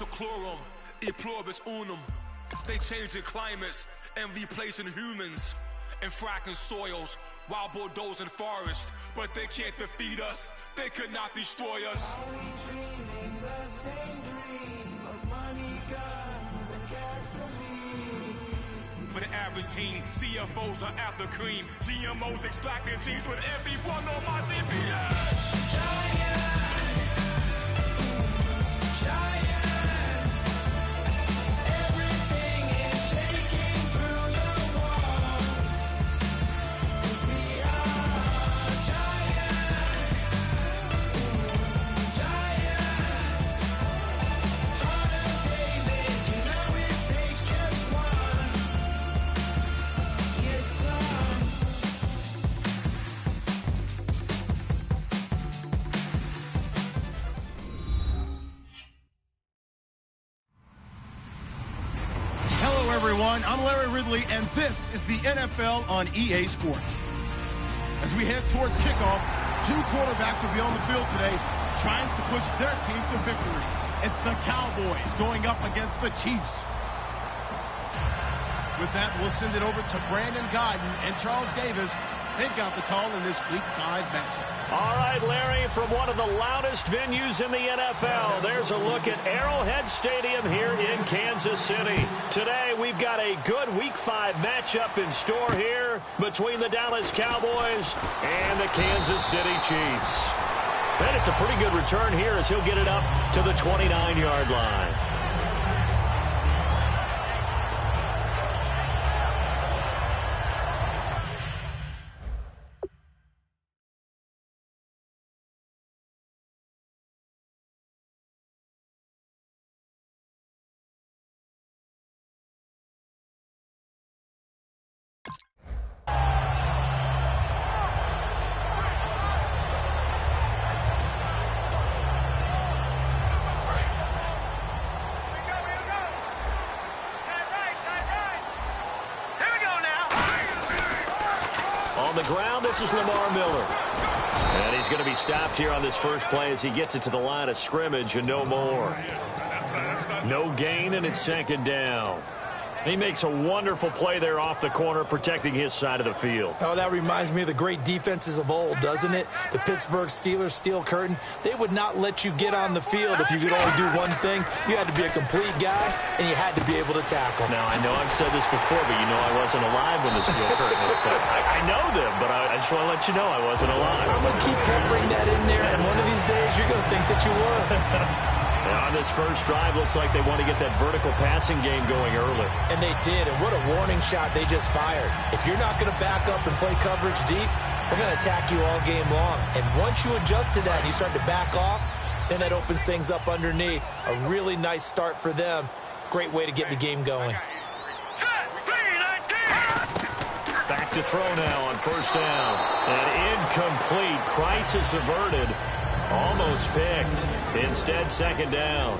seclorum, e pluribus unum. They changing climates and replacing humans and fracking soils while bulldozing forests. But they can't defeat us. They could not destroy us. Are we dreaming the same dream of money, guns, and gasoline? For the average teen, CFOs are after cream. GMOs extracting genes with everyone on my TV. Everything is shaking through the walls. 'Cause we are giants. Heart of David, you know it takes just one. Get some. Hello, everyone. I'm Larry Ridley, and this is the NFL on EA Sports. As we head towards kickoff, two quarterbacks will be on the field today trying to push their team to victory. It's the Cowboys going up against the Chiefs. With that, we'll send it over to Brandon Godden and Charles Davis. They've got the call in this Week 5 matchup. All right, Larry, from one of the loudest venues in the NFL, there's a look at Arrowhead Stadium here in Kansas City. Today, we've got a good Week 5 matchup in store here between the Dallas Cowboys and the Kansas City Chiefs. And it's a pretty good return here as he'll get it up to the 29-yard line. On the ground, this is Lamar Miller. And he's going to be stopped here on this first play as he gets it to the line of scrimmage and no more. No gain, and it's second down. He makes a wonderful play there off the corner, protecting his side of the field. Oh, that reminds me of the great defenses of old, doesn't it? The Pittsburgh Steelers steel curtain. They would not let you get on the field if you could only do one thing. You had to be a complete guy, and you had to be able to tackle. Now, I know I've said this before, but you know I wasn't alive when the steel curtain was put. I know them, but I just want to let you know I wasn't alive. I'm going to keep peppering that in there, and one of these days you're going to think that you were. Now, on this first drive, looks like they want to get that vertical passing game going early. And they did, and what a warning shot they just fired. If you're not going to back up and play coverage deep, we're going to attack you all game long. And once you adjust to that and you start to back off, then that opens things up underneath. A really nice start for them. Great way to get the game going. Back to throw now on first down. And incomplete. Crisis averted. Almost picked. Instead, second down.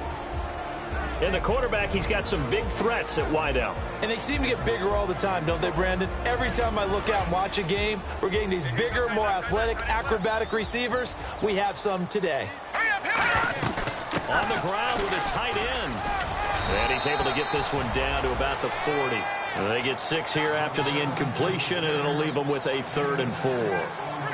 And the quarterback, he's got some big threats at wideout. And they seem to get bigger all the time, don't they, Brandon? Every time I look out and watch a game, we're getting these bigger, more athletic, acrobatic receivers. We have some today. On the ground with a tight end. And he's able to get this one down to about the 40. They get 6 here after the incompletion, and it'll leave them with a 3rd and 4.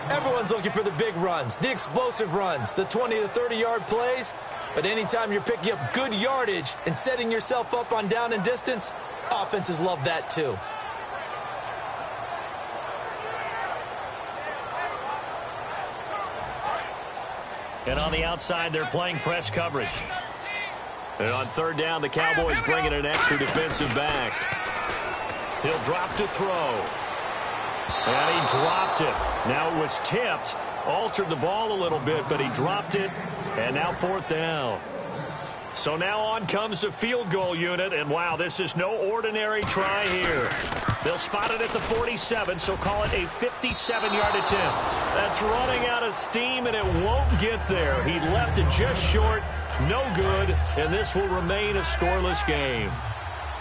Everyone's looking for the big runs, the explosive runs, the 20 to 30-yard plays. But anytime you're picking up good yardage and setting yourself up on down and distance, offenses love that too. And on the outside, they're playing press coverage. And on third down, the Cowboys bring in an extra defensive back. He'll drop to throw. And he dropped it. Now it was tipped. Altered the ball a little bit, but he dropped it. And now 4th down. So now on comes the field goal unit. And, wow, this is no ordinary try here. They'll spot it at the 47, so call it a 57-yard attempt. That's running out of steam, and it won't get there. He left it just short. No good, and this will remain a scoreless game.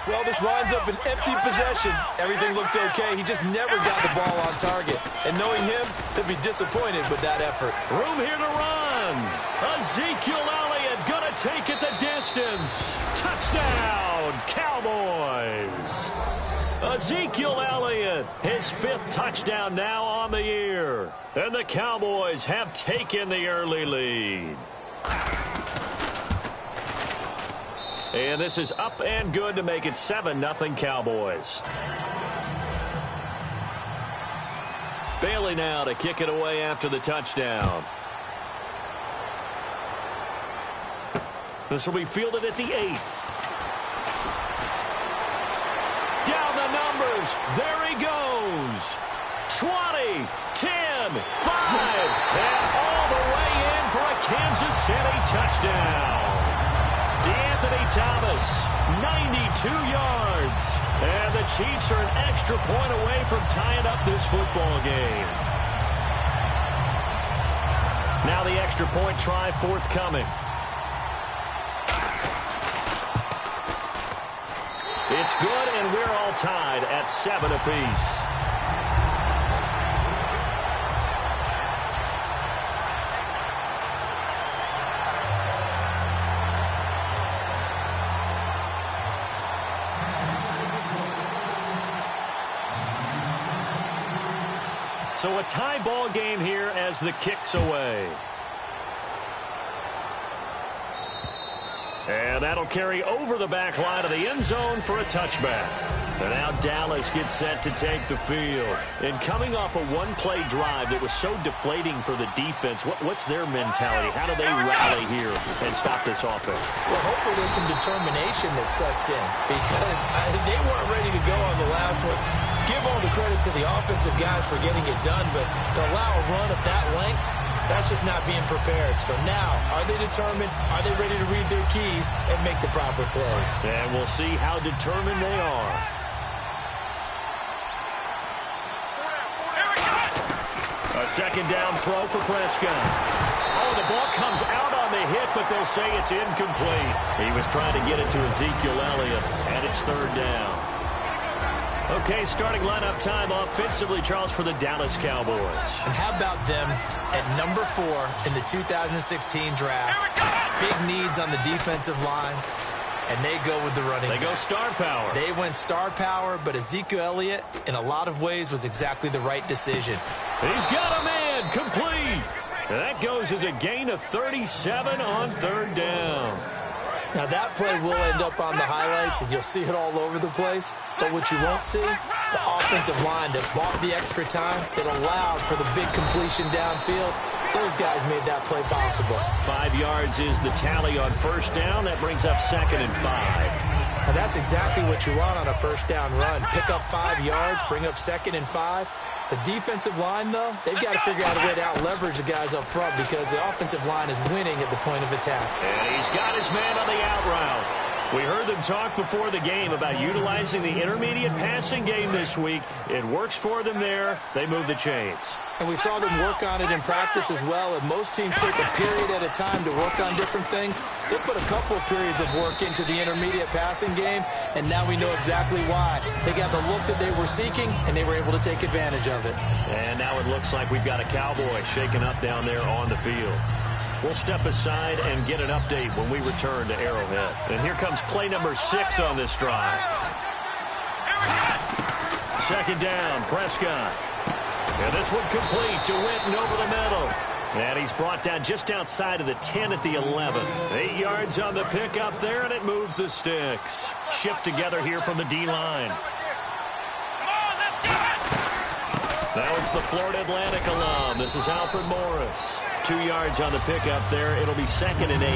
Well, this winds up an empty possession. Everything looked okay. He just never got the ball on target. And knowing him, he'll be disappointed with that effort. Room here to run. Ezekiel Elliott going to take it the distance. Touchdown, Cowboys. Ezekiel Elliott, his 5th touchdown now on the year. And the Cowboys have taken the early lead. And this is up and good to make it 7-0 Cowboys. Bailey now to kick it away after the touchdown. This will be fielded at the 8. Down the numbers. There he goes. 20, 10, 5. And all the way in for a Kansas City touchdown. D'Anthony Thomas, 92 yards. And the Chiefs are an extra point away from tying up this football game. Now the extra point try forthcoming. It's good, and we're all tied at 7 apiece. So a tie ball game here as the kick's away. And that'll carry over the back line of the end zone for a touchback. And now Dallas gets set to take the field. And coming off a one-play drive that was so deflating for the defense, what's their mentality? How do they rally here and stop this offense? Well, hopefully there's some determination that sets in because they weren't ready to go on the last one. Give all the credit to the offensive guys for getting it done, but to allow a run of that length, that's just not being prepared. So now, are they determined? Are they ready to read their keys and make the proper plays? And we'll see how determined they are. A second down throw for Prescott. Oh, the ball comes out on the hit, but they'll say it's incomplete. He was trying to get it to Ezekiel Elliott, and it's 3rd down. Okay, starting lineup time offensively, Charles, for the Dallas Cowboys. And how about them at number 4 in the 2016 draft? Big needs on the defensive line, and they go with the running back. They go star power. They went star power, but Ezekiel Elliott, in a lot of ways, was exactly the right decision. He's got a man, complete. And that goes as a gain of 37 on 3rd down. Now, that play will end up on the highlights, and you'll see it all over the place. But what you won't see, the offensive line that bought the extra time, that allowed for the big completion downfield, those guys made that play possible. 5 yards is the tally on 1st down. That brings up 2nd and 5. And that's exactly what you want on a 1st down run. Pick up 5 yards, bring up 2nd and 5. The defensive line, though, they've got to figure out a way to out-leverage the guys up front because the offensive line is winning at the point of attack. And he's got his man on the out route. We heard them talk before the game about utilizing the intermediate passing game this week. It works for them there. They move the chains. And we saw them work on it in practice as well. And most teams take a period at a time to work on different things. They put a couple of periods of work into the intermediate passing game, and now we know exactly why. They got the look that they were seeking, and they were able to take advantage of it. And now it looks like we've got a Cowboy shaken up down there on the field. We'll step aside and get an update when we return to Arrowhead. And here comes play number 6 on this drive. 2nd down, Prescott. And this one complete to Witten over the middle. And he's brought down just outside of the 10 at the 11. 8 yards on the pickup there, and it moves the sticks. Shift together here from the D-line. Now it's the Florida Atlantic alum. This is Alfred Morris. 2 yards on the pickup there. It'll be 2nd and 8.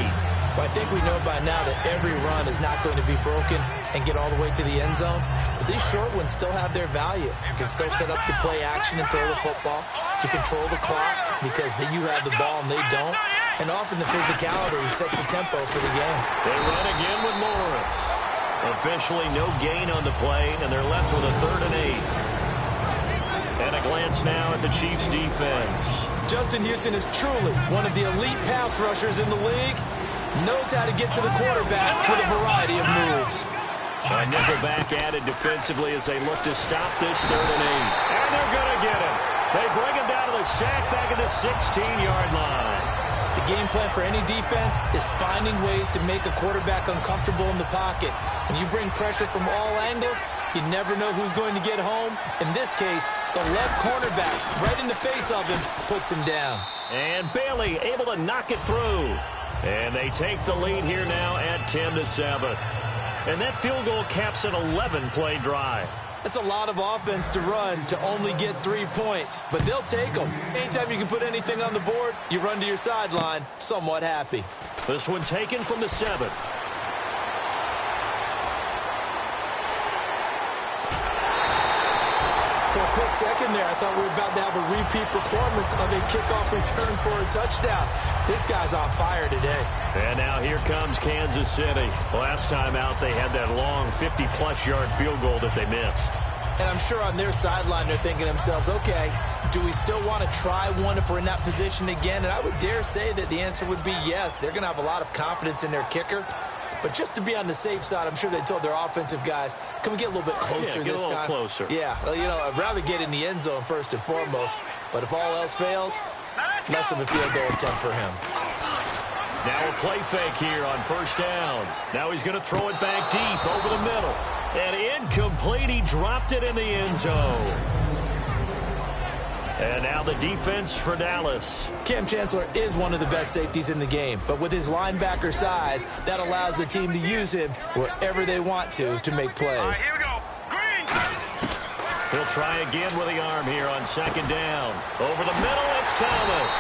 Well, I think we know by now that every run is not going to be broken and get all the way to the end zone. But these short ones still have their value. You can still set up your play action and throw the football. You control the clock because you have the ball and they don't. And often the physicality sets the tempo for the game. They run again with Morris. Officially no gain on the play, and they're left with a 3rd and 8. And a glance now at the Chiefs' defense. Justin Houston is truly one of the elite pass rushers in the league. Knows how to get to the quarterback with a variety of moves. A nickelback added defensively as they look to stop this 3rd and 8. And they're going to get him. They bring him down to the sack back at the 16-yard line. The game plan for any defense is finding ways to make a quarterback uncomfortable in the pocket. When you bring pressure from all angles, you never know who's going to get home. In this case, the left cornerback, right in the face of him, puts him down. And Bailey able to knock it through. And they take the lead here now at 10-7. And that field goal caps an 11-play drive. That's a lot of offense to run to only get 3 points, but they'll take them. Anytime you can put anything on the board, you run to your sideline somewhat happy. This one taken from the 7. For a quick second there, I thought we were about to have a repeat performance of a kickoff return for a touchdown. This guy's on fire today. And now here comes Kansas City. Last time out, they had that long 50-plus yard field goal that they missed. And I'm sure on their sideline they're thinking to themselves, okay, do we still want to try one if we're in that position again? And I would dare say that the answer would be yes. They're going to have a lot of confidence in their kicker. But just to be on the safe side, I'm sure they told their offensive guys, can we get a little bit closer this time? Closer. Yeah, well, you know, I'd rather get in the end zone first and foremost. But if all else fails, less of a field goal attempt for him. Now a play fake here on first down. Now he's going to throw it back deep over the middle. And incomplete. He dropped it in the end zone. And now the defense for Dallas. Cam Chancellor is one of the best safeties in the game, but with his linebacker size, that allows the team to use him wherever they want to make plays. Here we go. Green. He'll try again with the arm here on second down. Over the middle, it's Thomas.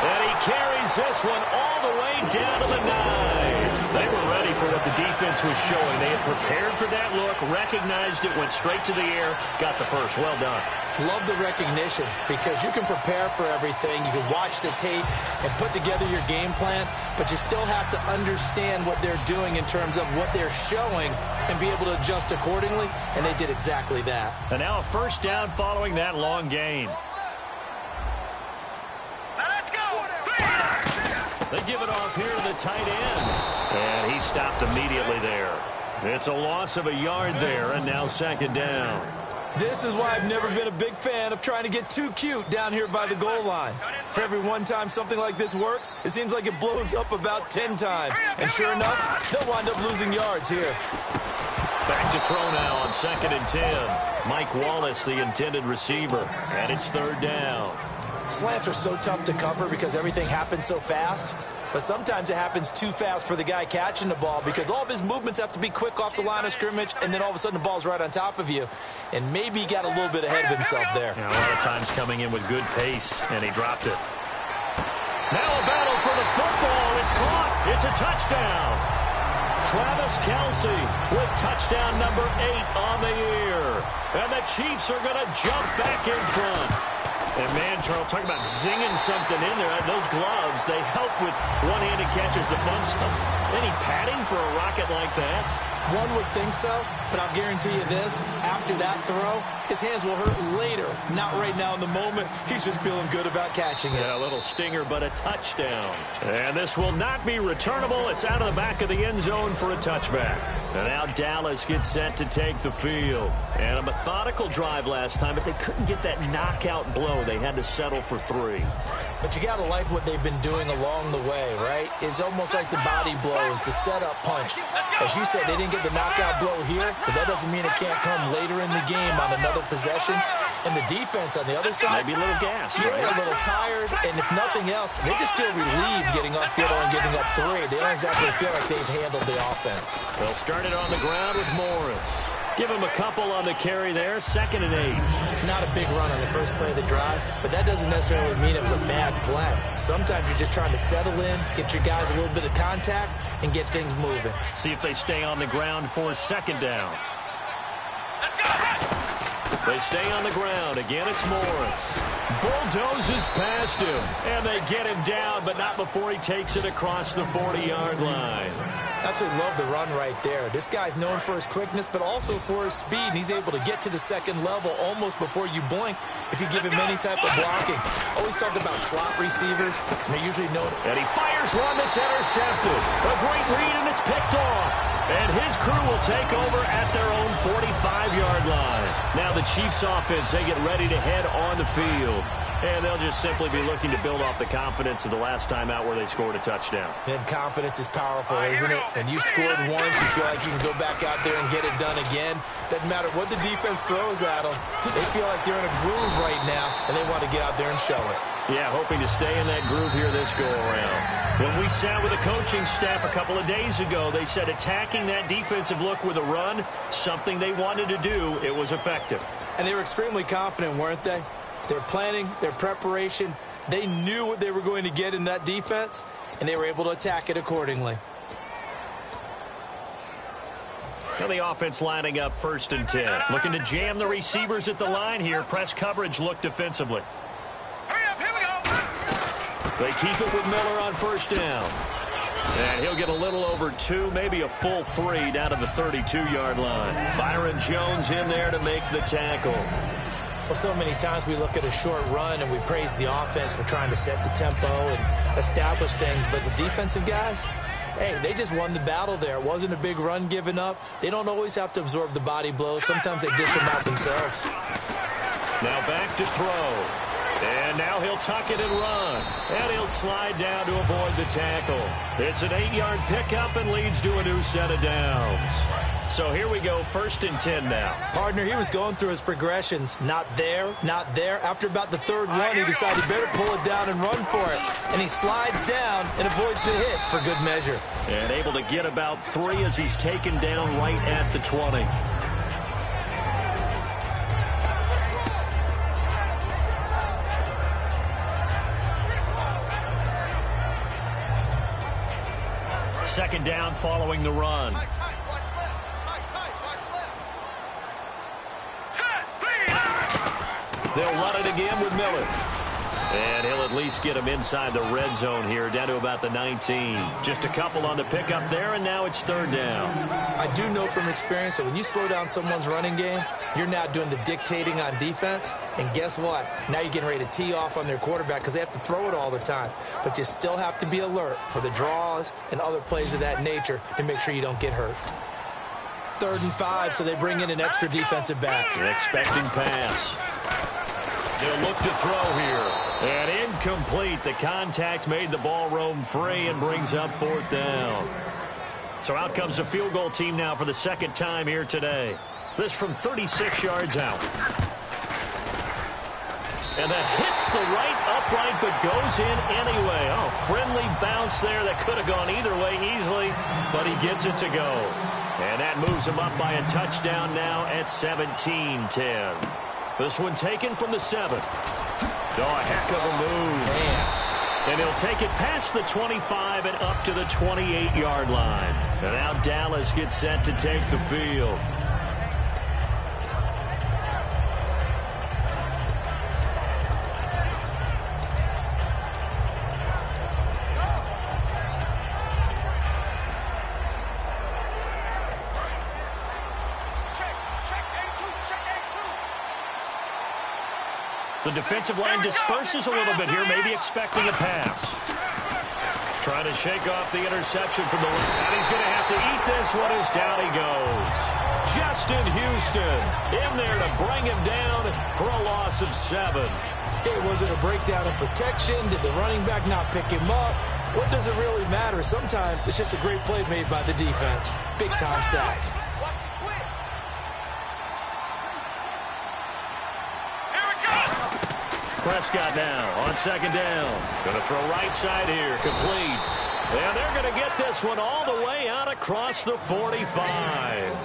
And he carries this one all the way down to the 9. They were ready for what the defense was showing. They had prepared for that look, recognized it, went straight to the air, got the first. Well done. Love the recognition because you can prepare for everything. You can watch the tape and put together your game plan, but you still have to understand what they're doing in terms of what they're showing and be able to adjust accordingly, and they did exactly that. And now a first down following that long gain. Let's go. They give it off here to the tight end. And he stopped immediately there. It's a loss of a yard there, and now second down. This is why I've never been a big fan of trying to get too cute down here by the goal line. For every one time something like this works, it seems like it blows up about 10 times. And sure enough, they'll wind up losing yards here. Back to throw now on 2nd and 10. Mike Wallace, the intended receiver, and it's third down. Slants are so tough to cover because everything happens so fast. But sometimes it happens too fast for the guy catching the ball because all of his movements have to be quick off the line of scrimmage, and then all of a sudden the ball's right on top of you. And maybe he got a little bit ahead of himself there. Yeah, a lot of times coming in with good pace, and he dropped it. Now a battle for the football. It's caught. It's a touchdown. Travis Kelce with touchdown number 8 on the year. And the Chiefs are going to jump back in front. And, man, Charles, talk about zinging something in there. Those gloves, they help with one-handed catches, the fun stuff. Any padding for a rocket like that? One would think so, but I'll guarantee you this. After that throw, his hands will hurt later. Not right now in the moment. He's just feeling good about catching it. Yeah, a little stinger, but a touchdown. And this will not be returnable. It's out of the back of the end zone for a touchback. And now Dallas gets set to take the field. And a methodical drive last time, but they couldn't get that knockout blow. They had to settle for 3. But you got to like what they've been doing along the way, right? It's almost like the body blows, the setup punch. As you said, they didn't get the knockout blow here, but that doesn't mean it can't come later in the game on another possession. And the defense on the other side, maybe a little gas. Yeah, a little tired, and if nothing else, they just feel relieved getting off field and giving up 3. They don't exactly feel like they've handled the offense. They'll start it on the ground with Morris. Give him a couple on the carry there, 2nd and 8. Not a big run on the first play of the drive, but that doesn't necessarily mean it was a bad play. Sometimes you're just trying to settle in, get your guys a little bit of contact, and get things moving. See if they stay on the ground for 2nd down. They stay on the ground. Again, it's Morris. Bulldozes past him, and they get him down, but not before he takes it across the 40-yard line. Absolutely love the run right there. This guy's known for his quickness, but also for his speed. And he's able to get to the second level almost before you blink if you give him any type of blocking. Always talk about slot receivers, and they're usually known. And he fires one that's intercepted. A great read, and it's picked off. And his crew will take over at their own 45-yard line. Now the Chiefs offense, they get ready to head on the field. And they'll just simply be looking to build off the confidence of the last time out where they scored a touchdown. And confidence is powerful, isn't it? And you scored once, you feel like you can go back out there and get it done again. Doesn't matter what the defense throws at them. They feel like they're in a groove right now, and they want to get out there and show it. Yeah, hoping to stay in that groove here this go-around. When we sat with the coaching staff a couple of days ago, they said attacking that defensive look with a run, something they wanted to do, it was effective. And they were extremely confident, weren't they? Their planning, their preparation, they knew what they were going to get in that defense, and they were able to attack it accordingly. Now the offense lining up 1st and 10. Looking to jam the receivers at the line here. Press coverage look defensively. They keep it with Miller on 1st down. And he'll get a little over 2, maybe a full 3 down to the 32-yard line. Byron Jones in there to make the tackle. Well, so many times we look at a short run and we praise the offense for trying to set the tempo and establish things. But the defensive guys, hey, they just won the battle there. It wasn't a big run given up. They don't always have to absorb the body blows. Sometimes they dish them out themselves. Now back to throw. And now he'll tuck it and run. And he'll slide down to avoid the tackle. It's an 8-yard pickup and leads to a new set of downs. So here we go, 1st and 10 now. Partner, he was going through his progressions. Not there, not there. After about the 3rd run, he decided he better pull it down and run for it. And he slides down and avoids the hit for good measure. And able to get about 3 as he's taken down right at the 20. Second down following the run. They'll run it again with Miller. And he'll at least get him inside the red zone here, down to about the 19. Just a couple on the pickup there, and now it's 3rd down. I do know from experience that when you slow down someone's running game, you're now doing the dictating on defense. And guess what? Now you're getting ready to tee off on their quarterback because they have to throw it all the time. But you still have to be alert for the draws and other plays of that nature to make sure you don't get hurt. 3rd and 5, so they bring in an extra defensive back. An expecting pass. They'll look to throw here. And incomplete. The contact made the ball roam free and brings up 4th down. So out comes a field goal team now for the 2nd time here today. This from 36 yards out. And that hits the right upright but goes in anyway. Oh, friendly bounce there that could have gone either way easily, but he gets it to go. And that moves him up by a touchdown now at 17-10. This one taken from the 7. Oh, a heck of a move. Man. And he'll take it past the 25 and up to the 28-yard line. And now Dallas gets set to take the field. The defensive line disperses a little bit here, maybe expecting a pass. Trying to shake off the interception from the left. And he's going to have to eat this one as down he goes. Justin Houston in there to bring him down for a loss of 7. Okay, was it a breakdown in protection? Did the running back not pick him up? What does it really matter? Sometimes it's just a great play made by the defense. Big-time sack. Prescott now on 2nd down. Going to throw right side here. Complete. And they're going to get this one all the way out across the 45.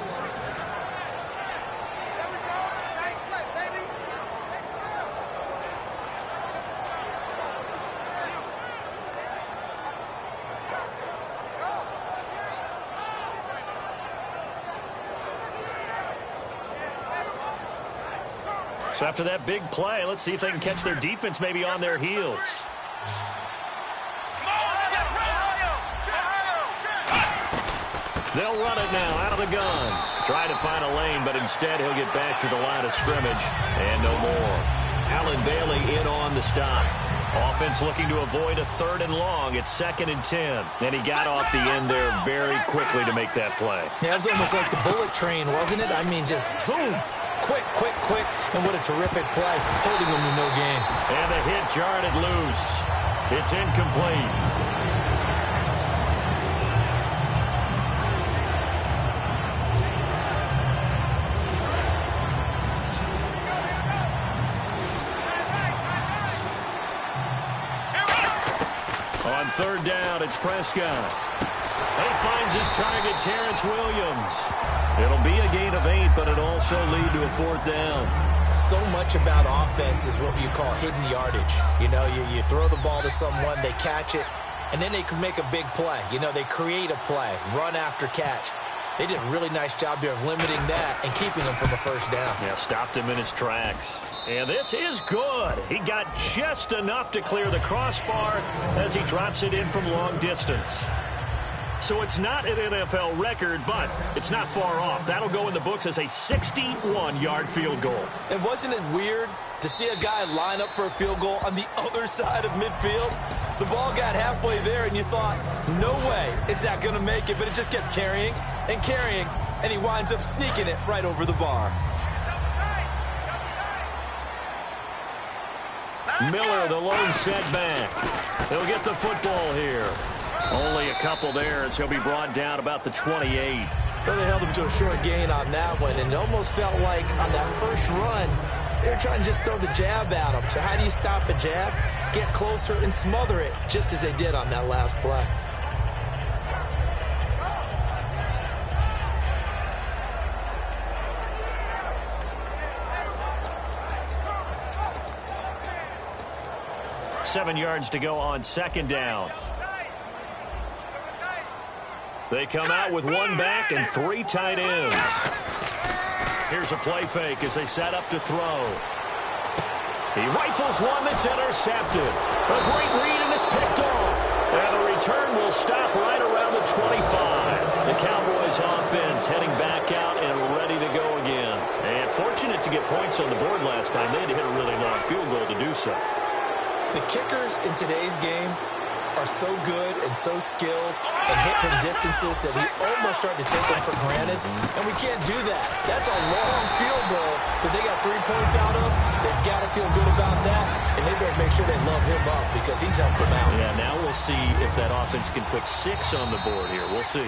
So after that big play, let's see if they can catch their defense maybe on their heels. They'll run it now out of the gun. Try to find a lane, but instead he'll get back to the line of scrimmage. And no more. Allen Bailey in on the stop. Offense looking to avoid a 3rd and long. It's 2nd and 10. And he got off the end there very quickly to make that play. Yeah, it was almost like the bullet train, wasn't it? I mean, just zoom. Quick, quick, quick. And what a terrific play. Holding him to no gain. And the hit jarred it loose. It's incomplete. On 3rd down, it's Prescott. He finds his target, Terrence Williams. It'll be a gain of 8, but it'll also lead to a 4th down. So much about offense is what you call hidden yardage. You know, you throw the ball to someone, they catch it, and then they can make a big play. You know, they create a play, run after catch. They did a really nice job there of limiting that and keeping him from a 1st down. Yeah, stopped him in his tracks. And this is good. He got just enough to clear the crossbar as he drops it in from long distance. So it's not an NFL record, but it's not far off. That'll go in the books as a 61-yard field goal. And wasn't it weird to see a guy line up for a field goal on the other side of midfield? The ball got halfway there, and you thought, no way is that going to make it, but it just kept carrying and carrying, and he winds up sneaking it right over the bar. Miller, the lone setback. He'll get the football here. Only a couple there as he'll be brought down about the 28. Well, they held him to a short gain on that one, and it almost felt like on that first run, they were trying to just throw the jab at him. So how do you stop a jab? Get closer and smother it, just as they did on that last play. Seven yards to go on 2nd down. They come out with 1 back and 3 tight ends. Here's a play fake as they set up to throw. He rifles one that's intercepted. A great read, and it's picked off. And the return will stop right around the 25. The Cowboys offense heading back out and ready to go again. And fortunate to get points on the board last time. They had to hit a really long field goal to do so. The kickers in today's game are so good and so skilled and hit from distances that we almost start to take them for granted, and we can't do that. That's a long field goal that they got 3 points out of. They've got to feel good about that, and they better make sure they love him up because he's helped them out. Yeah, now we'll see if that offense can put 6 on the board here. We'll see.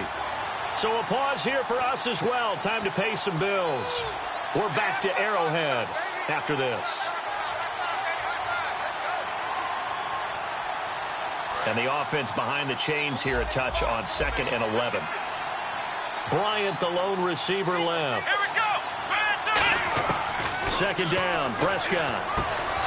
So a pause here for us as well. Time to pay some bills. We're back to Arrowhead after this. And the offense behind the chains here a touch on 2nd and 11. Bryant, the lone receiver, left. Here we go. 2nd down, Prescott.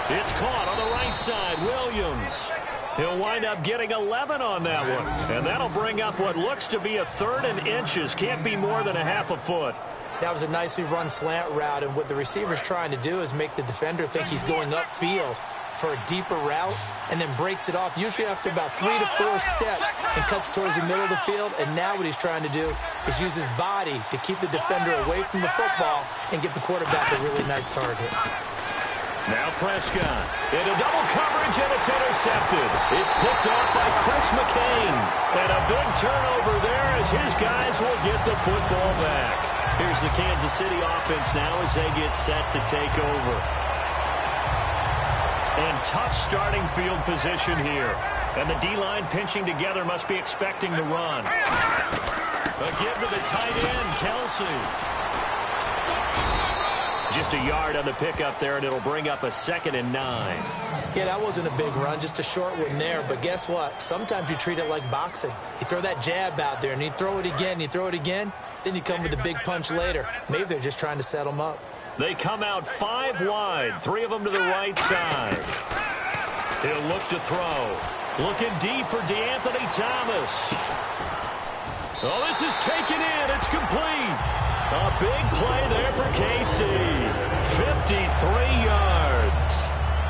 It's caught on the right side, Williams. He'll wind up getting 11 on that one. And that'll bring up what looks to be a 3rd and inches. Can't be more than a half a foot. That was a nicely run slant route, and what the receiver's trying to do is make the defender think he's going upfield for a deeper route, and then breaks it off, usually after about 3 to 4 steps, and cuts towards the middle of the field. And now what he's trying to do is use his body to keep the defender away from the football and give the quarterback a really nice target. Now Prescott into double coverage, and it's intercepted. It's picked off by Chris McCain. And a big turnover there as his guys will get the football back. Here's the Kansas City offense now as they get set to take over. And tough starting field position here. And the D-line pinching together, must be expecting the run. A give to the tight end, Kelsey. Just a yard on the pickup there, and it'll bring up a 2nd and 9. Yeah, that wasn't a big run, just a short one there. But guess what? Sometimes you treat it like boxing. You throw that jab out there, and you throw it again, you throw it again, then you come with a big punch later. Maybe they're just trying to set them up. They come out 5 wide, 3 of them to the right side. He'll look to throw. Looking deep for DeAnthony Thomas. Oh, this is taken in. It's complete. A big play there for KC. 53 yards.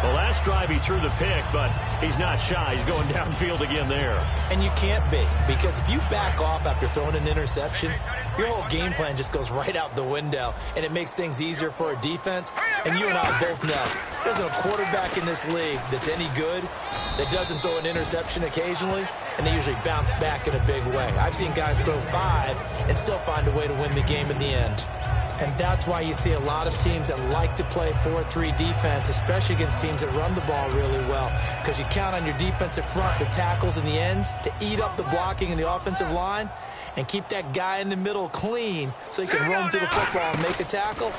Well, last drive he threw the pick, but he's not shy. He's going downfield again there. And you can't be, because if you back off after throwing an interception, your whole game plan just goes right out the window, and it makes things easier for a defense. And you and I both know there's a quarterback in this league that's any good that doesn't throw an interception occasionally, and they usually bounce back in a big way. I've seen guys throw 5 and still find a way to win the game in the end. And that's why you see a lot of teams that like to play 4-3 defense, especially against teams that run the ball really well, because you count on your defensive front, the tackles and the ends, to eat up the blocking in the offensive line and keep that guy in the middle clean so he can roam to the football and make a tackle.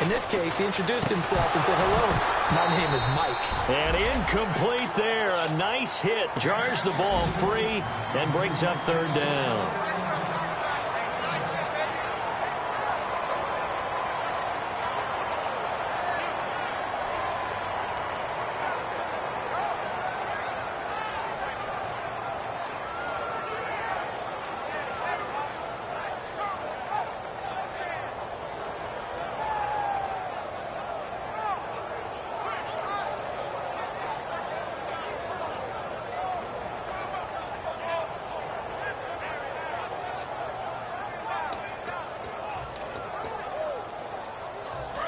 In this case, he introduced himself and said, "Hello, my name is Mike." And incomplete there. A nice hit. Jars the ball free and brings up third down.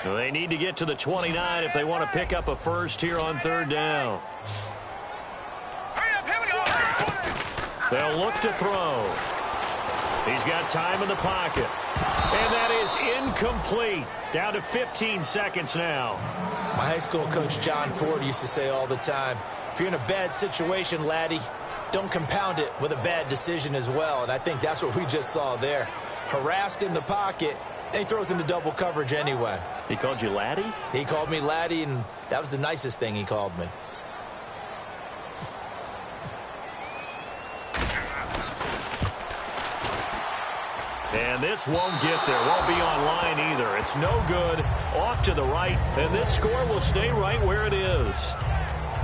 They need to get to the 29 if they want to pick up a first here on third down. They'll look to throw. He's got time in the pocket. And that is incomplete. Down to 15 seconds now. My high school coach, John Ford, used to say all the time, if you're in a bad situation, laddie, don't compound it with a bad decision as well. And I think that's what we just saw there. Harassed in the pocket, and he throws into double coverage anyway. He called you laddie? He called me laddie, and that was the nicest thing he called me. And this won't get there. Won't be online either. It's no good. Off to the right. And this score will stay right where it is.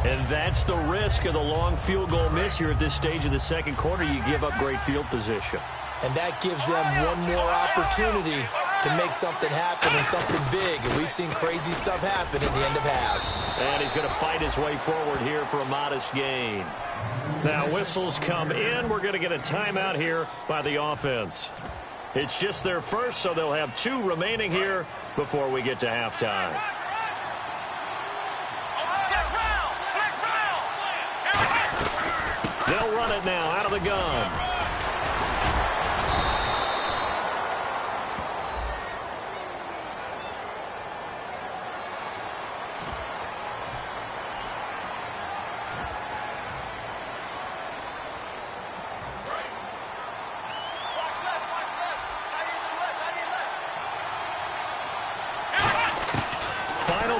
And that's the risk of the long field goal miss here at this stage of the second quarter. You give up great field position. And that gives them one more opportunity to make something happen and something big. And we've seen crazy stuff happen at the end of halves. And he's going to fight his way forward here for a modest gain. Now whistles come in. We're going to get a timeout here by the offense. It's just their first, so they'll have 2 remaining here before we get to halftime. They'll run it now out of the gun.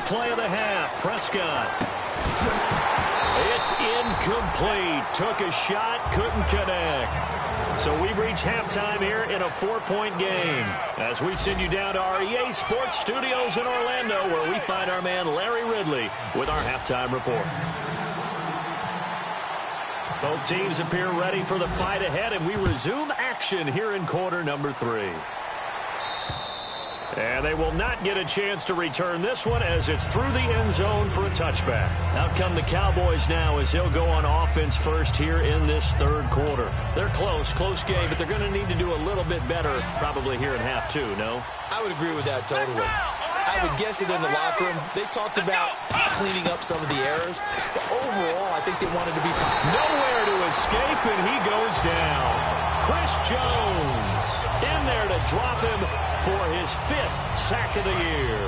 Play of the half. Prescott. It's incomplete. Took a shot, couldn't connect. So we've reached halftime here in a 4-point game as we send you down to our EA Sports Studios in Orlando, where we find our man Larry Ridley with our halftime report. Both teams appear ready for the fight ahead, and we resume action here in quarter number 3. And they will not get a chance to return this one as it's through the end zone for a touchback. Out come the Cowboys now as they'll go on offense first here in this third quarter. They're close game, but they're going to need to do a little bit better probably here in half 2, no? I would agree with that totally. I would guess it in the locker room. They talked about cleaning up some of the errors, but overall I think they wanted to be nowhere to escape, and he goes down. Chris Jones in there to drop him for his 5th sack of the year.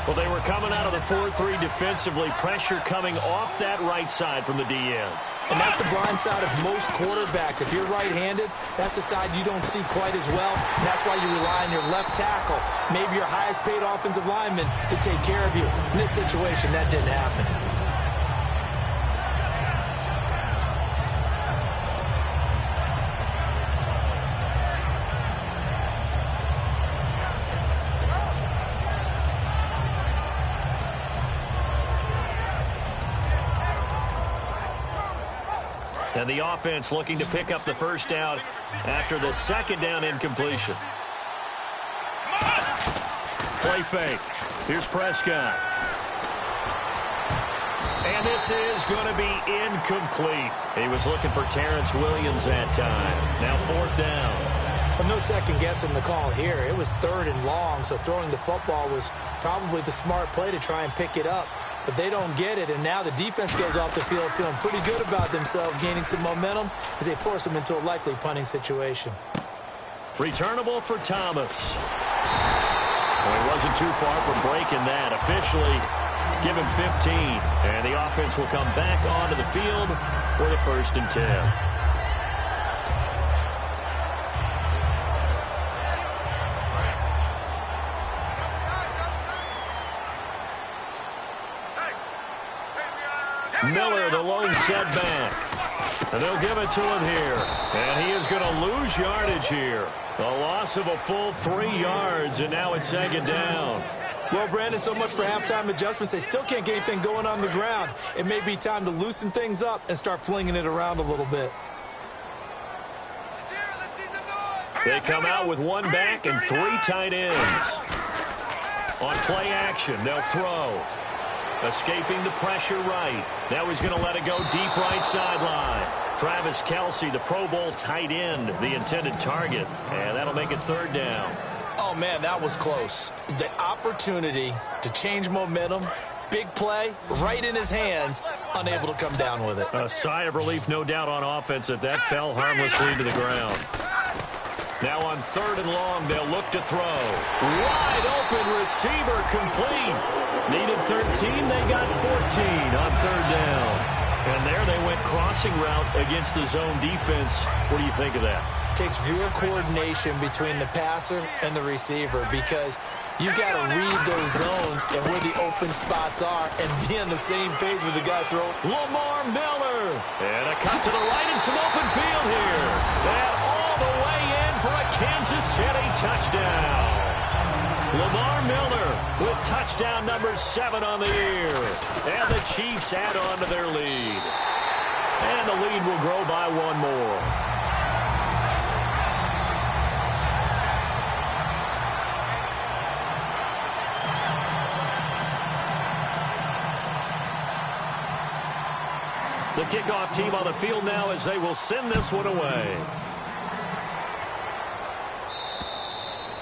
Well, they were coming out of the 4-3 defensively. Pressure coming off that right side from the DN. And that's the blind side of most quarterbacks. If you're right-handed, that's the side you don't see quite as well. And that's why you rely on your left tackle, maybe your highest-paid offensive lineman, to take care of you. In this situation, that didn't happen. And the offense looking to pick up the first down after the second down incompletion. Play fake. Here's Prescott. And this is going to be incomplete. He was looking for Terrence Williams that time. Now 4th down. Well, no second guessing the call here. It was 3rd and long, so throwing the football was probably the smart play to try and pick it up. But they don't get it, and now the defense goes off the field feeling pretty good about themselves, gaining some momentum as they force them into a likely punting situation. Returnable for Thomas. Well, he wasn't too far from breaking that. Officially, give him 15. And the offense will come back onto the field with a 1st and 10. Miller, the lone setback. And they'll give it to him here. And he is going to lose yardage here. A loss of a full 3 yards, and now it's 2nd down. Well, Brandon, so much for halftime adjustments. They still can't get anything going on the ground. It may be time to loosen things up and start flinging it around a little bit. They come out with 1 back and 3 tight ends. On play action, they'll throw. Escaping the pressure right. Now he's going to let it go deep right sideline. Travis Kelce, the Pro Bowl tight end, the intended target. And that'll make it 3rd down. Oh, man, that was close. The opportunity to change momentum, big play, right in his hands, unable to come down with it. A sigh of relief, no doubt, on offense that fell harmlessly to the ground. Now on 3rd and long, they'll look to throw. Wide open receiver complete. Needed 13, they got 14 on 3rd down. And there they went crossing route against the zone defense. What do you think of that? Takes real coordination between the passer and the receiver because you got to read those zones and where the open spots are and be on the same page with the guy throwing. Lamar Miller. And a cut to the right and some open field here. And all the way in for a Kansas City touchdown. Lamar Miller with touchdown number 7 on the year. And the Chiefs add on to their lead. And the lead will grow by 1 more. The kickoff team on the field now as they will send this one away.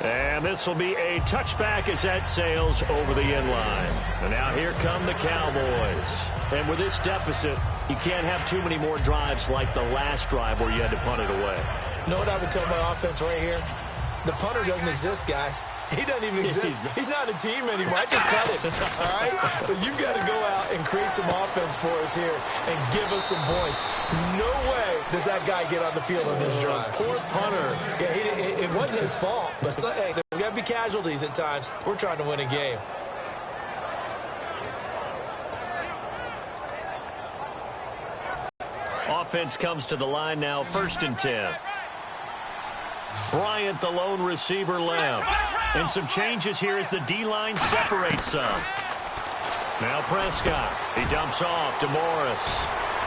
And this will be a touchback as that sails over the end line. And now here come the Cowboys. And with this deficit, you can't have too many more drives like the last drive where you had to punt it away. You know what I would tell my offense right here? The punter doesn't exist, guys. He doesn't even exist. He's not a team anymore. I just cut it, all right? So you've got to go out and create some offense for us here and give us some points. No way does that guy get on the field on this drive. Poor punter. Yeah, it wasn't his fault. But, hey, there got to be casualties at times. We're trying to win a game. Offense comes to the line now, 1st and 10. Bryant, the lone receiver, left. And some changes here as the D-line separates some. Now Prescott. He dumps off to Morris.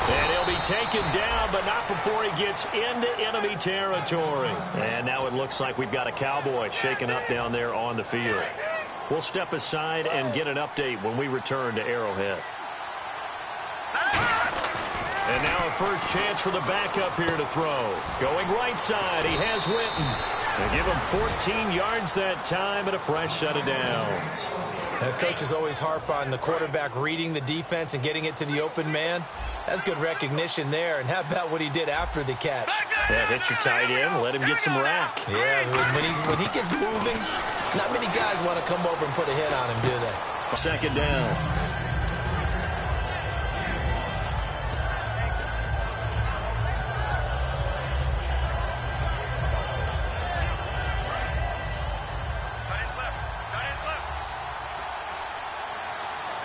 And he'll be taken down, but not before he gets into enemy territory. And now it looks like we've got a Cowboy shaken up down there on the field. We'll step aside and get an update when we return to Arrowhead. And now a first chance for the backup here to throw. Going right side, he has Witten. They give him 14 yards that time and a fresh set of downs. The coaches always harp on the quarterback reading the defense and getting it to the open man. That's good recognition there. And how about what he did after the catch? Yeah, hit your tight end, let him get some rack. Yeah, when he gets moving, not many guys want to come over and put a hit on him, do they? 2nd down.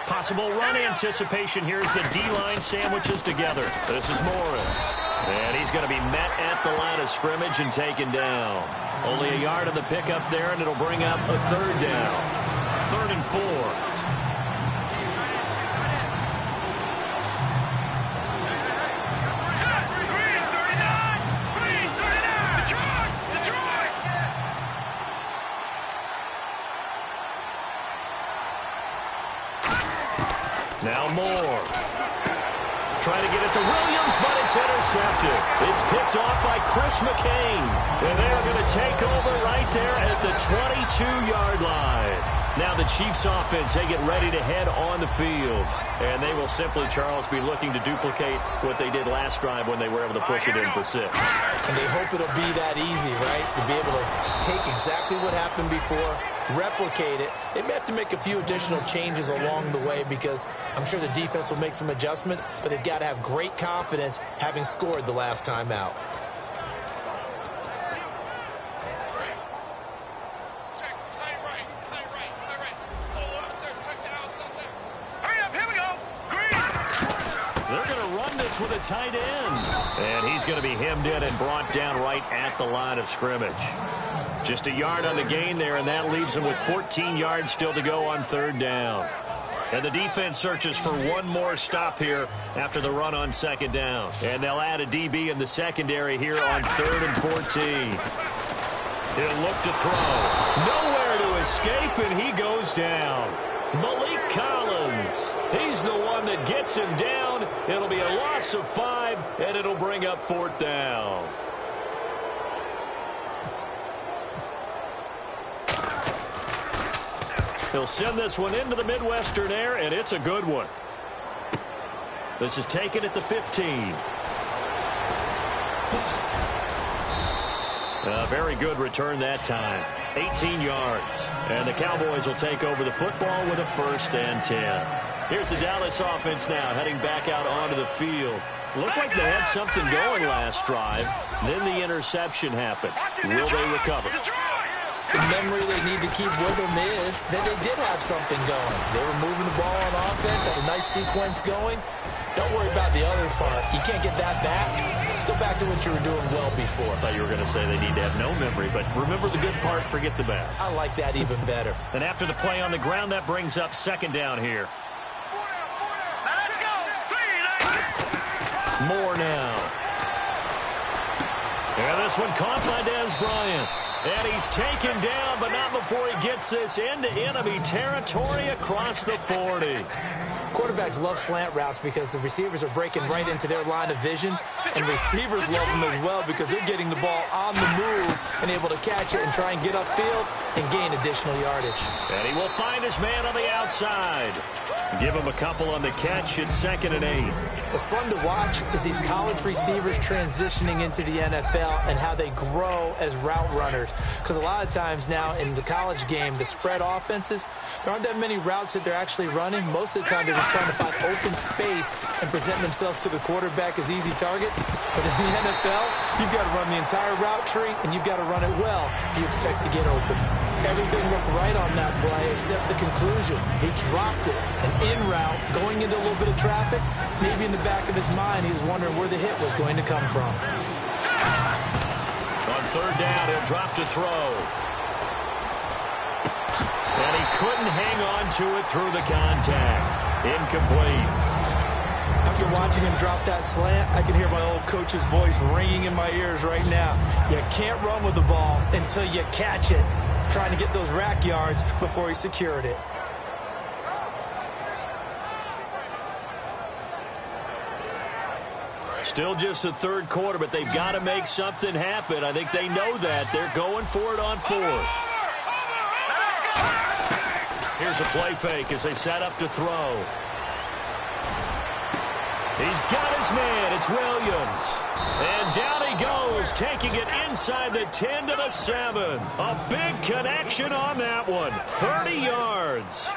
Possible run anticipation here as the D-line sandwiches together. This is Morris. And he's going to be met at the line of scrimmage and taken down. Only a yard of the pickup there, and it'll bring up a 3rd down. 3rd and 4. Now Moore. it to Williams, but it's intercepted. It's picked off by Chris McCain. And they're going to take over right there at the 22-yard line. Now the Chiefs offense, they get ready to head on the field. And they will simply, Charles, be looking to duplicate what they did last drive when they were able to push it in for 6. And they hope it'll be that easy, right? To be able to take exactly what happened before, replicate it. They may have to make a few additional changes along the way because I'm sure the defense will make some adjustments, but they've got to have great confidence having scored the last time out. With a tight end. And he's going to be hemmed in and brought down right at the line of scrimmage. Just a yard on the gain there, and that leaves him with 14 yards still to go on 3rd down. And the defense searches for one more stop here after the run on 2nd down. And they'll add a DB in the secondary here on 3rd and 14. He'll look to throw. Nowhere to escape, and he goes down. Malik Collins. He's the one that gets him down. It'll be a loss of 5, and it'll bring up 4th down. He'll send this one into the Midwestern air, and it's a good one. This is taken at the 15. A very good return that time. 18 yards. And the Cowboys will take over the football with a 1st and 10. Here's the Dallas offense now heading back out onto the field. Looked like they had something going last drive. Then the interception happened. Will they recover? The memory they need to keep with them is that they did have something going. They were moving the ball on offense, had a nice sequence going. Don't worry about the other part. You can't get that back. Let's go back to what you were doing well before. I thought you were going to say they need to have no memory, but remember the good part, forget the bad. I like that even better. And after the play on the ground, that brings up 2nd down here. Let's go. More now. And this one caught by Dez Bryant. And he's taken down, but not before he gets this into enemy territory across the 40. Quarterbacks love slant routes because the receivers are breaking right into their line of vision, and receivers love them as well because they're getting the ball on the move and able to catch it and try and get upfield and gain additional yardage. And he will find his man on the outside. Give him a couple on the catch at 2nd and 8. What's fun to watch is these college receivers transitioning into the NFL and how they grow as route runners. Because a lot of times now in the college game, the spread offenses, there aren't that many routes that they're actually running. Most of the time they're just trying to find open space and present themselves to the quarterback as easy targets. But in the NFL, you've got to run the entire route tree, and you've got to run it well if you expect to get open. Everything looked right on that play except the conclusion. He dropped it. An in route, going into a little bit of traffic. Maybe in the back of his mind, he was wondering where the hit was going to come from. On 3rd down, he'll drop to throw. And he couldn't hang on to it through the contact. Incomplete. After watching him drop that slant, I can hear my old coach's voice ringing in my ears right now. You can't run with the ball until you catch it. Trying to get those rack yards before he secured it. Still just the 3rd quarter, but they've got to make something happen. I think they know that. They're going for it on 4th. Here's a play fake as they set up to throw. He's got his man. It's Williams. And down he goes, taking it inside the 10 to the 7. A big connection on that one. 30 yards.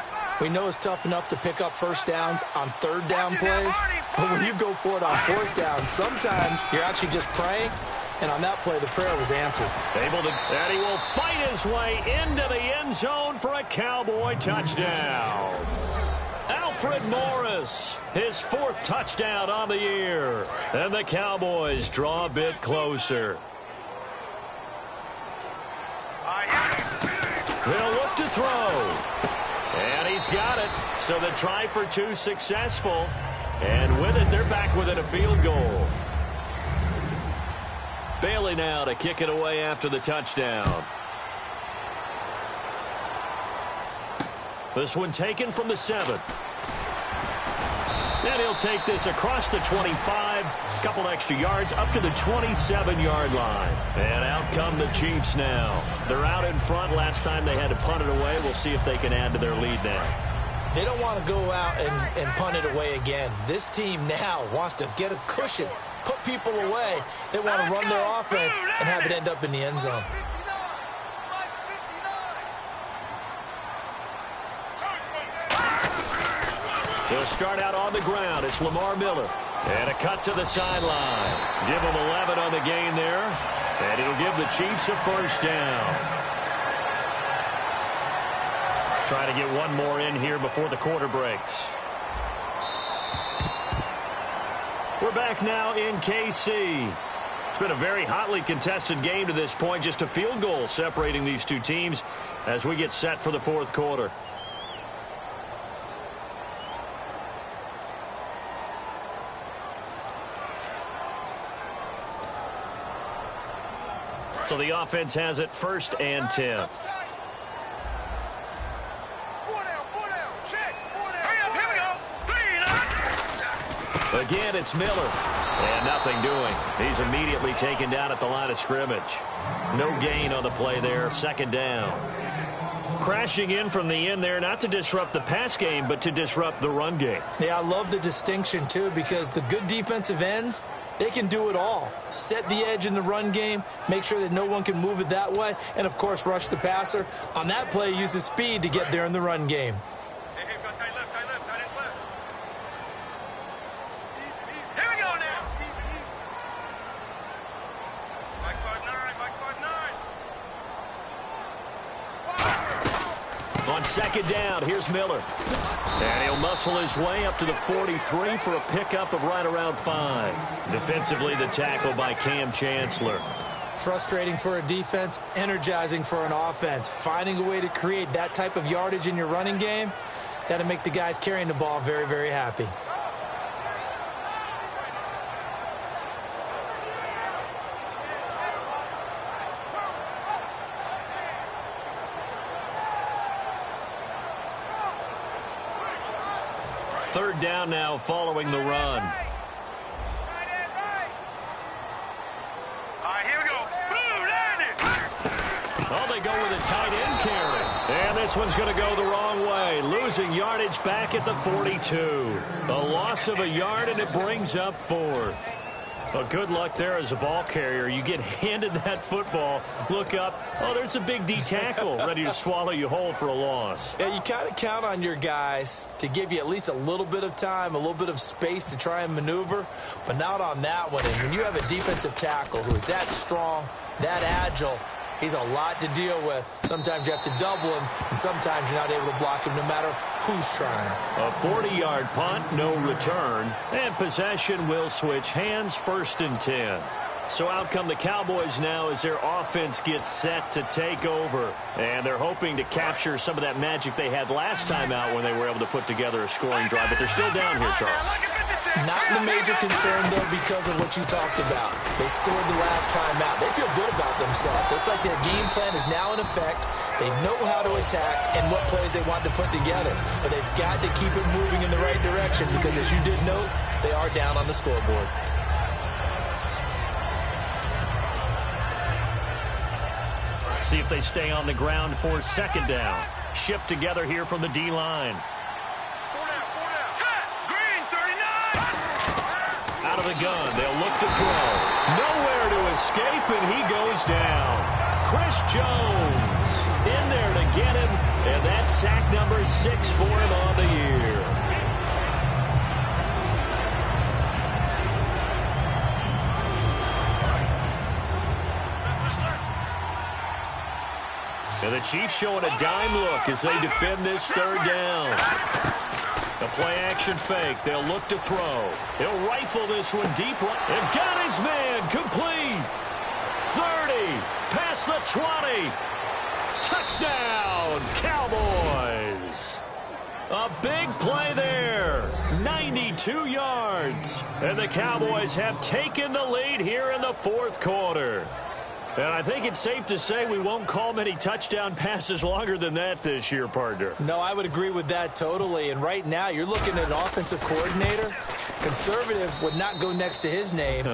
We know it's tough enough to pick up 1st downs on 3rd down plays, but when you go for it on 4th down, sometimes you're actually just praying, and on that play, the prayer was answered. And he will fight his way into the end zone for a Cowboy touchdown. Alfred Morris, his 4th touchdown on the year. And the Cowboys draw a bit closer. They'll look to throw. And he's got it. So the try for 2 successful. And with it, they're back within a field goal. Bailey now to kick it away after the touchdown. This one taken from the 7. And he'll take this across the 25, a couple extra yards up to the 27-yard line. And out come the Chiefs now. They're out in front. Last time they had to punt it away. We'll see if they can add to their lead now. They don't want to go out and punt it away again. This team now wants to get a cushion, put people away. They want to run their offense and have it end up in the end zone. They'll start out on the ground. It's Lamar Miller. And a cut to the sideline. Give them 11 on the gain there. And it'll give the Chiefs a first down. Try to get one more in here before the quarter breaks. We're back now in KC. It's been a very hotly contested game to this point. Just a field goal separating these two teams as we get set for the fourth quarter. So the offense has it 1st and 10. Again, it's Miller. And nothing doing. He's immediately taken down at the line of scrimmage. No gain on the play there. 2nd down. Crashing in from the end there, not to disrupt the pass game, but to disrupt the run game. Yeah, I love the distinction, too, because the good defensive ends, they can do it all. Set the edge in the run game, make sure that no one can move it that way, and, of course, rush the passer. On that play, use his speed to get there in the run game. On 2nd down, here's Miller. And he'll muscle his way up to the 43 for a pickup of right around 5. Defensively, the tackle by Cam Chancellor. Frustrating for a defense, energizing for an offense. Finding a way to create that type of yardage in your running game, that'll make the guys carrying the ball very, very happy. Third down now following the run. Oh, they go with a tight end carry. And this one's going to go the wrong way. Losing yardage back at the 42. A loss of a yard, and it brings up 4th. Well, good luck there as a ball carrier. You get handed that football, look up, oh, there's a big D tackle ready to swallow you whole for a loss. Yeah, you kind of count on your guys to give you at least a little bit of time, a little bit of space to try and maneuver, but not on that one. And when you have a defensive tackle who is that strong, that agile, he's a lot to deal with. Sometimes you have to double him, and sometimes you're not able to block him no matter who's trying. A 40-yard punt, no return, and possession will switch hands, 1st and 10. So out come the Cowboys now as their offense gets set to take over. And they're hoping to capture some of that magic they had last time out when they were able to put together a scoring drive. But they're still down here, Charles. Not the major concern, though, because of what you talked about. They scored the last time out. They feel good about themselves. It looks like their game plan is now in effect. They know how to attack and what plays they want to put together. But they've got to keep it moving in the right direction because, as you did note, they are down on the scoreboard. See if they stay on the ground for 2nd down. Shift together here from the D-line. Out of the gun, they'll look to throw. Nowhere to escape, and he goes down. Chris Jones in there to get him, and that's sack number 6 for him on the year. And the Chiefs showing a dime look as they defend this 3rd down. A play-action fake. They'll look to throw. He'll rifle this one deep right. And got his man. Complete. 30. Past the 20. Touchdown, Cowboys. A big play there. 92 yards. And the Cowboys have taken the lead here in the 4th quarter. And I think it's safe to say we won't call many touchdown passes longer than that this year, partner. No, I would agree with that totally. And right now, you're looking at an offensive coordinator. Conservative would not go next to his name.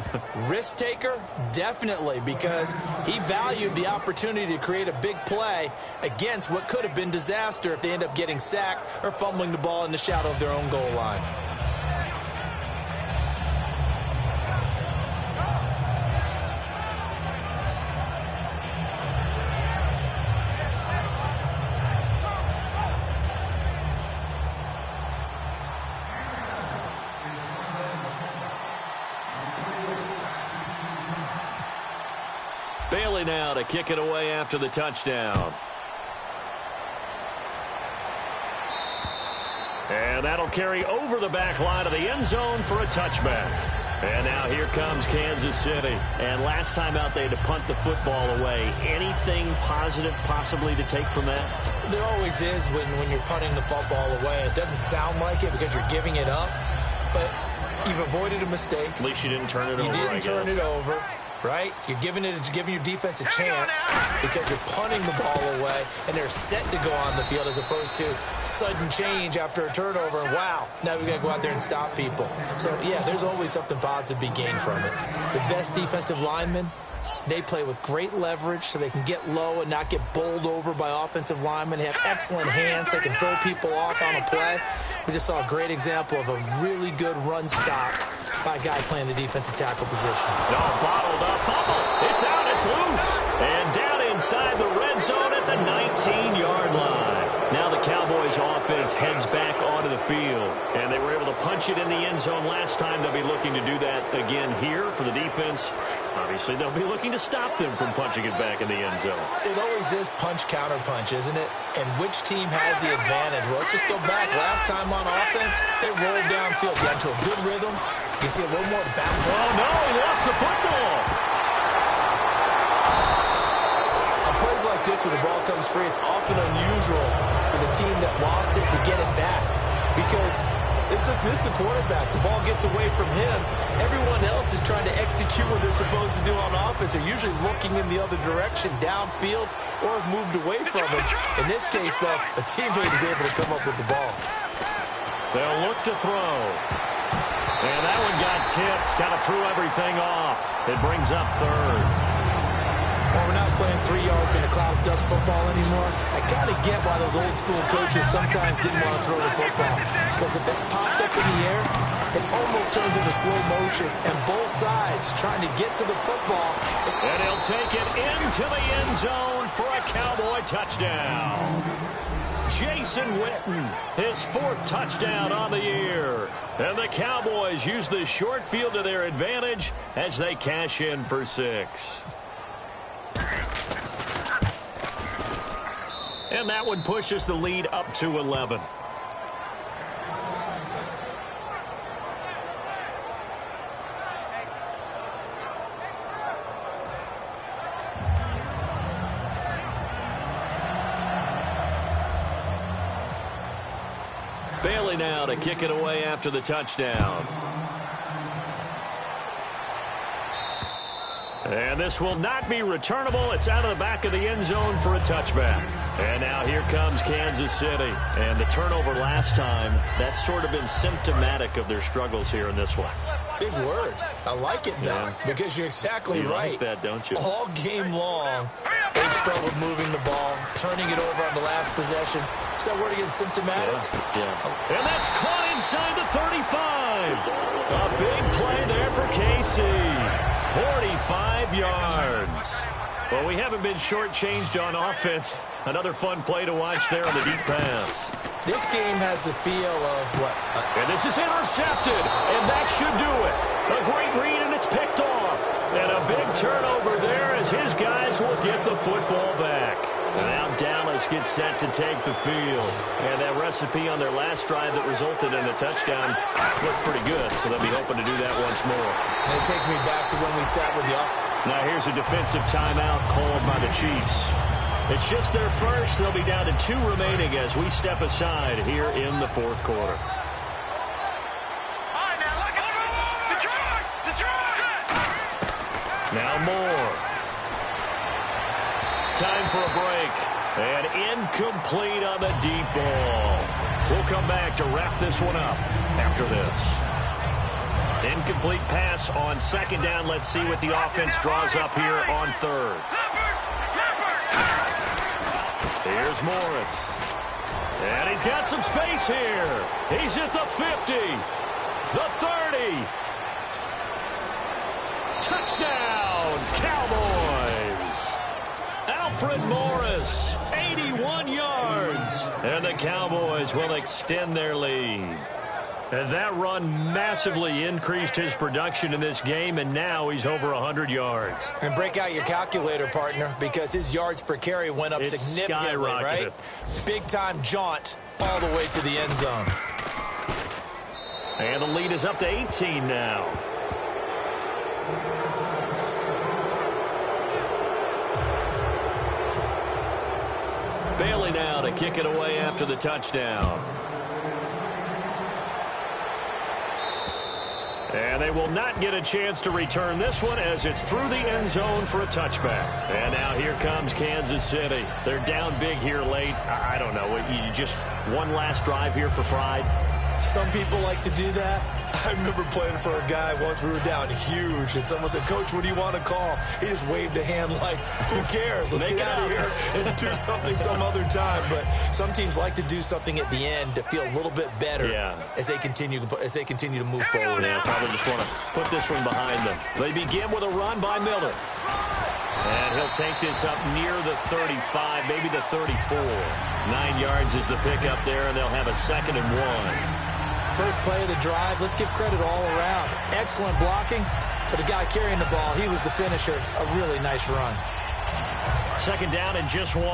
Risk taker, definitely, because he valued the opportunity to create a big play against what could have been disaster if they end up getting sacked or fumbling the ball in the shadow of their own goal line. Bailey now to kick it away after the touchdown. And that'll carry over the back line of the end zone for a touchback. And now here comes Kansas City. And last time out, they had to punt the football away. Anything positive possibly to take from that? There always is when you're punting the football away. It doesn't sound like it because you're giving it up, but you've avoided a mistake. At least you didn't turn it over, You didn't turn it over. Right? You're giving your defense a chance because you're punting the ball away and they're set to go on the field as opposed to sudden change after a turnover. And wow, now we got to go out there and stop people. So, yeah, there's always something positive to be gained from it. The best defensive linemen, they play with great leverage so they can get low and not get bowled over by offensive linemen. They have excellent hands. They can throw people off on a play. We just saw a great example of a really good run stop by a guy playing the defensive tackle position. No, bottled up. Fumble. It's out. It's loose. And down inside the red zone at the 19-yard line. Now the Cowboys offense heads back onto the field. And they were able to punch it in the end zone last time. They'll be looking to do that again here for the defense. Obviously, they'll be looking to stop them from punching it back in the end zone. It always is punch-counter-punch, isn't it? And which team has the advantage? Well, let's just go back. Last time on offense, they rolled downfield. Got into a good rhythm. You can see a little more bounce. Oh, no, he lost the football. On plays like this, when the ball comes free, it's often unusual for the team that lost it to get it back. Because this is the quarterback. The ball gets away from him. Everyone else is trying to execute what they're supposed to do on offense. They're usually looking in the other direction, downfield, or have moved away from him. In this case, though, a teammate is able to come up with the ball. They'll look to throw. And that one got tipped. Kind of threw everything off. It brings up third. Well, we're not playing 3 yards in a cloud of dust football anymore. I kind of get why those old-school coaches sometimes didn't want to throw the football. Because if it's popped up in the air, it almost turns into slow motion. And both sides trying to get to the football. And he'll take it into the end zone for a Cowboy touchdown. Jason Witten, his 4th touchdown on the year. And the Cowboys use the short field to their advantage as they cash in for 6. And that one pushes the lead up to 11. Bailey now to kick it away after the touchdown. And this will not be returnable. It's out of the back of the end zone for a touchback. And now here comes Kansas City. And the turnover last time, that's sort of been symptomatic of their struggles here in this one. Big word. I like it, though, because you're exactly right. You like that, don't you? All game long, they've struggled moving the ball, turning it over on the last possession. Is that word again, symptomatic? Yeah. And that's caught inside the 35. A big play there for KC. 45 yards. Well, we haven't been shortchanged on offense. Another fun play to watch there on the deep pass. This game has the feel of what? And this is intercepted, and that should do it. A great read, and it's picked off. And a big turnover there as his guys will get the football back. Now Dallas gets set to take the field. And that recipe on their last drive that resulted in a touchdown looked pretty good, so they'll be hoping to do that once more. And it takes me back to when we sat with you. Now here's a defensive timeout called by the Chiefs. It's just their first. They'll be down to 2 remaining as we step aside here in the 4th quarter. Now Moore. Time for a break. And incomplete on the deep ball. We'll come back to wrap this one up after this. Incomplete pass on second down. Let's see what the offense draws up here on third. Here's Morris. And he's got some space here. He's at the 50. The 30. Touchdown, Cowboys. Alfred Morris, 81 yards. And the Cowboys will extend their lead. And that run massively increased his production in this game, and now he's over 100 yards. And break out your calculator, partner, because his yards per carry went up significantly, right? Big-time jaunt all the way to the end zone. And the lead is up to 18 now. Bailey now to kick it away after the touchdown. And they will not get a chance to return this one as it's through the end zone for a touchback. And now here comes Kansas City. They're down big here late. I don't know. You just one last drive here for pride? Some people like to do that. I remember playing for a guy once. We were down huge, and someone said, "Coach, what do you want to call?" He just waved a hand like, who cares? Let's get out of here and do something some other time. But some teams like to do something at the end to feel a little bit better as they continue to move forward. Yeah, probably just want to put this one behind them. They begin with a run by Miller. And he'll take this up near the 35, maybe the 34. 9 yards is the pickup there, and they'll have a 2nd and 1. First play of the drive, let's give credit all around. Excellent blocking, but the guy carrying the ball, he was the finisher. A really nice run. 2nd down and just 1.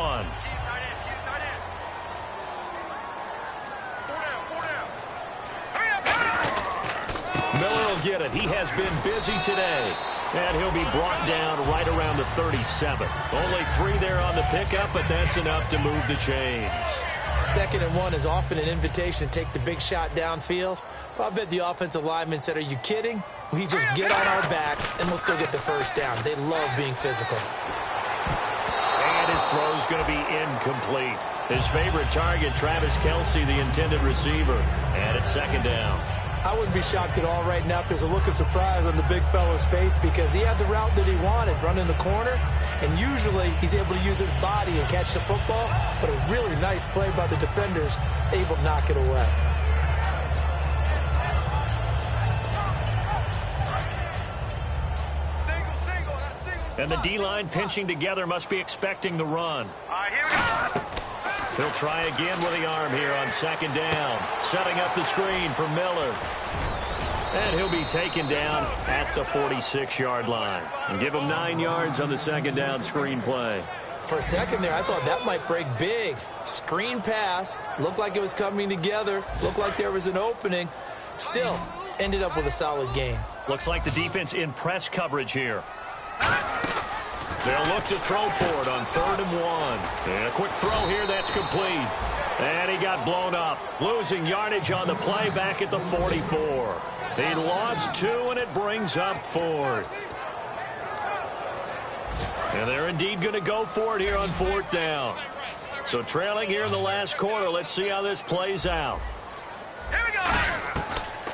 Miller will get it. He has been busy today. And he'll be brought down right around the 37. Only 3 there on the pickup, but that's enough to move the chains. 2nd and 1 is often an invitation to take the big shot downfield. Well, I bet the offensive lineman said, "Are you kidding? We just get on our backs and let's go get the first down." They love being physical. And his throw's going to be incomplete. His favorite target, Travis Kelce, the intended receiver. And it's 2nd down. I wouldn't be shocked at all right now if there's a look of surprise on the big fella's face because he had the route that he wanted, running the corner, and usually he's able to use his body and catch the football, but a really nice play by the defenders, able to knock it away. And the D-line pinching together must be expecting the run. Here we go. He'll try again with the arm here on 2nd down. Setting up the screen for Miller. And he'll be taken down at the 46-yard line. And give him 9 yards on the 2nd down screen play. For a second there, I thought that might break big. Screen pass. Looked like it was coming together. Looked like there was an opening. Still, ended up with a solid game. Looks like the defense in press coverage here. They'll look to throw for it on 3rd and 1. And a quick throw here, that's complete. And he got blown up. Losing yardage on the play back at the 44. He lost 2, and it brings up 4th. And they're indeed going to go for it here on 4th down. So trailing here in the last quarter. Let's see how this plays out. Here we go.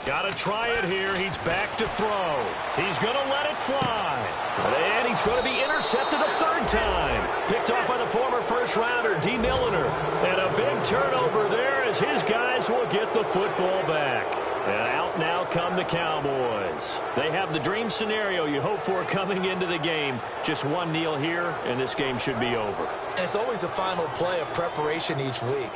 Got to try it here. He's back to throw. He's going to let it fly. And he's going to be intercepted a 3rd time. Picked off by the former first-rounder, D. Milliner. And a big turnover there as his guys will get the football back. And out now come the Cowboys. They have the dream scenario you hope for coming into the game. Just one kneel here, and this game should be over. And it's always the final play of preparation each week.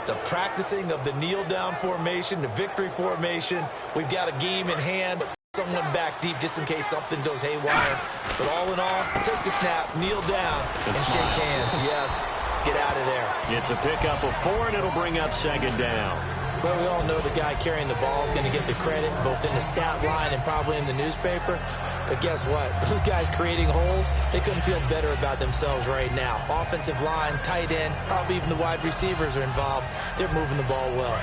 The practicing of the kneel-down formation, the victory formation. We've got a game in hand, but someone back deep just in case something goes haywire. But all in all, take the snap, kneel down, and shake hands. Yes, get out of there. It's a pickup of 4, and it'll bring up 2nd down. But we all know the guy carrying the ball is going to get the credit, both in the stat line and probably in the newspaper. But guess what? Those guys creating holes, they couldn't feel better about themselves right now. Offensive line, tight end, probably even the wide receivers are involved. They're moving the ball well.